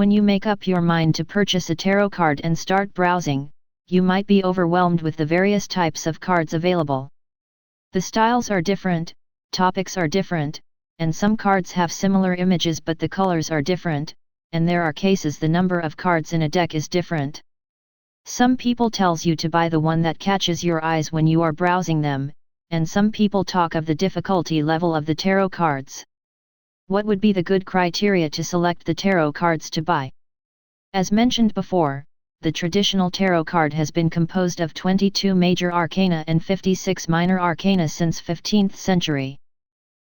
When you make up your mind to purchase a tarot card and start browsing, you might be overwhelmed with the various types of cards available. The styles are different, topics are different, and some cards have similar images but the colors are different, and there are cases the number of cards in a deck is different. Some people tells you to buy the one that catches your eyes when you are browsing them, and some people talk of the difficulty level of the tarot cards. What would be the good criteria to select the tarot cards to buy? As mentioned before, the traditional tarot card has been composed of 22 major arcana and 56 minor arcana since 15th century.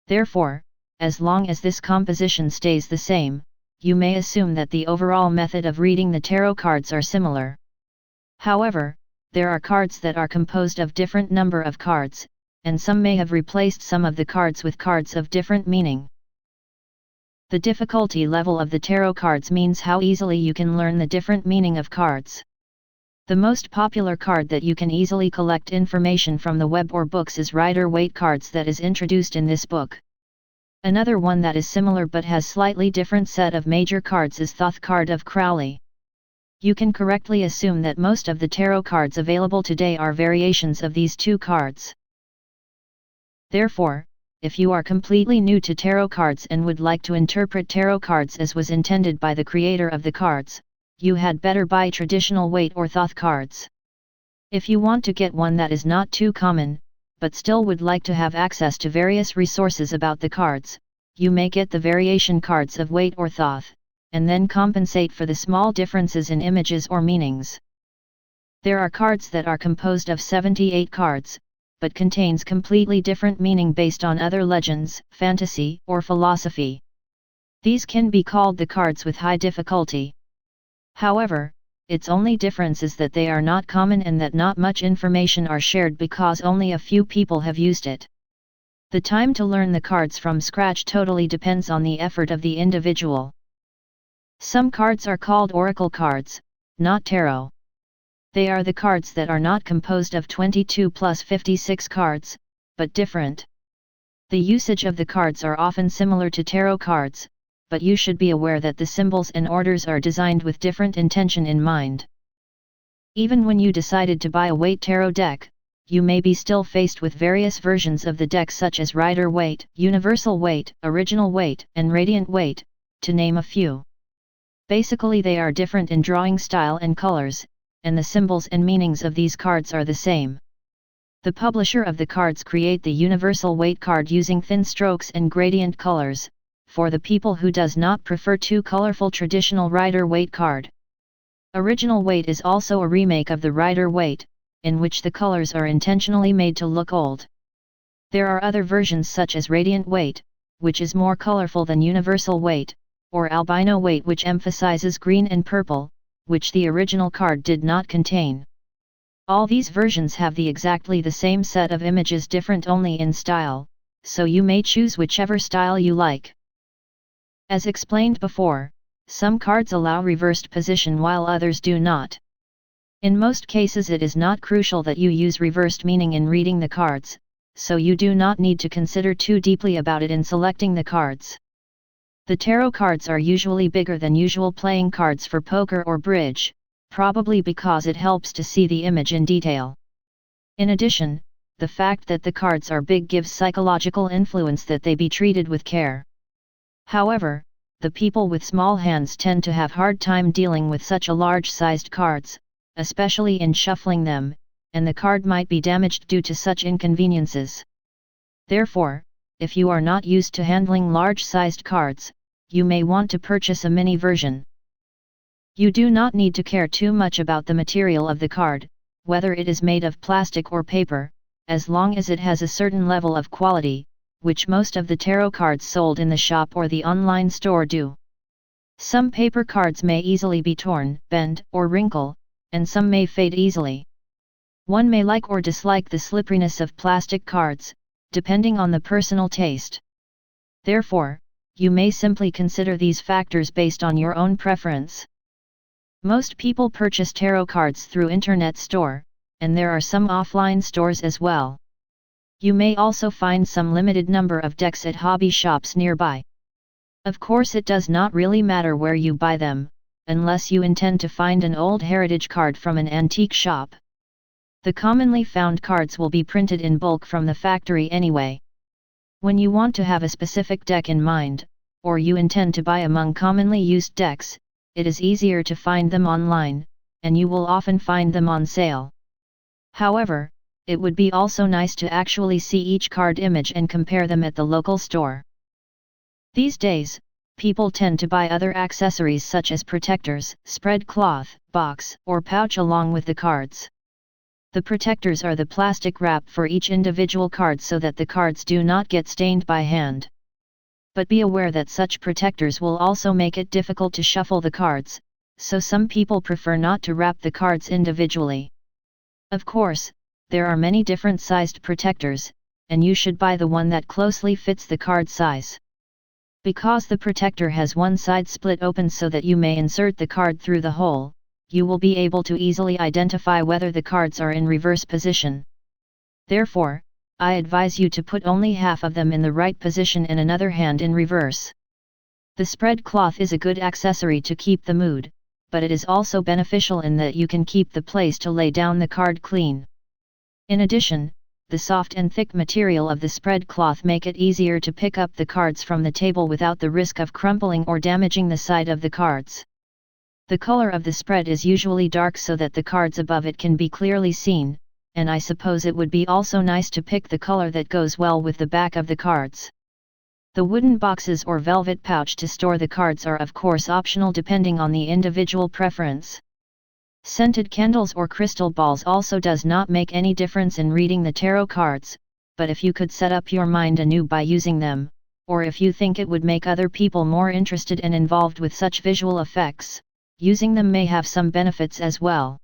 Therefore, as long as this composition stays the same, you may assume that the overall method of reading the tarot cards are similar. However, there are cards that are composed of different number of cards, and some may have replaced some of the cards with cards of different meaning. The difficulty level of the tarot cards means how easily you can learn the different meaning of cards. The most popular card that you can easily collect information from the web or books is Rider-Waite cards that is introduced in this book. Another one that is similar but has slightly different set of major cards is Thoth card of Crowley. You can correctly assume that most of the tarot cards available today are variations of these two cards. Therefore, if you are completely new to tarot cards and would like to interpret tarot cards as was intended by the creator of the cards, you had better buy traditional Waite or Thoth cards. If you want to get one that is not too common, but still would like to have access to various resources about the cards, you may get the variation cards of Waite or Thoth, and then compensate for the small differences in images or meanings. There are cards that are composed of 78 cards, but contains completely different meaning based on other legends, fantasy, or philosophy. These can be called the cards with high difficulty. However, its only difference is that they are not common and that not much information are shared because only a few people have used it. The time to learn the cards from scratch totally depends on the effort of the individual. Some cards are called oracle cards, not tarot. They are the cards that are not composed of 22 plus 56 cards, but different. The usage of the cards are often similar to tarot cards, but you should be aware that the symbols and orders are designed with different intention in mind. Even when you decided to buy a Waite tarot deck, you may be still faced with various versions of the deck such as Rider-Waite, Universal Waite, Original Waite, and Radiant Waite, to name a few. Basically they are different in drawing style and colors, and the symbols and meanings of these cards are the same. The publisher of the cards create the Universal Waite card using thin strokes and gradient colors, for the people who does not prefer too colorful traditional Rider-Waite card. Original Waite is also a remake of the Rider-Waite, in which the colors are intentionally made to look old. There are other versions such as Radiant Waite, which is more colorful than Universal Waite, or Albino Waite which emphasizes green and purple, which the original card did not contain. All these versions have exactly the same set of images, different only in style, so you may choose whichever style you like. As explained before, some cards allow reversed position while others do not. In most cases it is not crucial that you use reversed meaning in reading the cards, so you do not need to consider too deeply about it in selecting the cards. The tarot cards are usually bigger than usual playing cards for poker or bridge, probably because it helps to see the image in detail. In addition, the fact that the cards are big gives psychological influence that they be treated with care. However, the people with small hands tend to have hard time dealing with such a large-sized cards, especially in shuffling them, and the card might be damaged due to such inconveniences. Therefore, if you are not used to handling large-sized cards, you may want to purchase a mini version. You do not need to care too much about the material of the card, whether it is made of plastic or paper, as long as it has a certain level of quality, which most of the tarot cards sold in the shop or the online store do. Some paper cards may easily be torn, bend, or wrinkle, and some may fade easily. One may like or dislike the slipperiness of plastic cards, depending on the personal taste. Therefore, you may simply consider these factors based on your own preference. Most people purchase tarot cards through internet store, and there are some offline stores as well. You may also find some limited number of decks at hobby shops nearby. Of course it does not really matter where you buy them, unless you intend to find an old heritage card from an antique shop. The commonly found cards will be printed in bulk from the factory anyway. When you want to have a specific deck in mind, or you intend to buy among commonly used decks, it is easier to find them online, and you will often find them on sale. However, it would be also nice to actually see each card image and compare them at the local store. These days, people tend to buy other accessories such as protectors, spread cloth, box, or pouch along with the cards. The protectors are the plastic wrap for each individual card so that the cards do not get stained by hand. But be aware that such protectors will also make it difficult to shuffle the cards, so some people prefer not to wrap the cards individually. Of course, there are many different sized protectors, and you should buy the one that closely fits the card size. Because the protector has one side split open so that you may insert the card through the hole, you will be able to easily identify whether the cards are in reverse position. Therefore, I advise you to put only half of them in the right position and another hand in reverse. The spread cloth is a good accessory to keep the mood, but it is also beneficial in that you can keep the place to lay down the card clean. In addition, the soft and thick material of the spread cloth make it easier to pick up the cards from the table without the risk of crumpling or damaging the side of the cards. The color of the spread is usually dark so that the cards above it can be clearly seen, and I suppose it would be also nice to pick the color that goes well with the back of the cards. The wooden boxes or velvet pouch to store the cards are of course optional depending on the individual preference. Scented candles or crystal balls also does not make any difference in reading the tarot cards, but if you could set up your mind anew by using them, or if you think it would make other people more interested and involved with such visual effects, using them may have some benefits as well.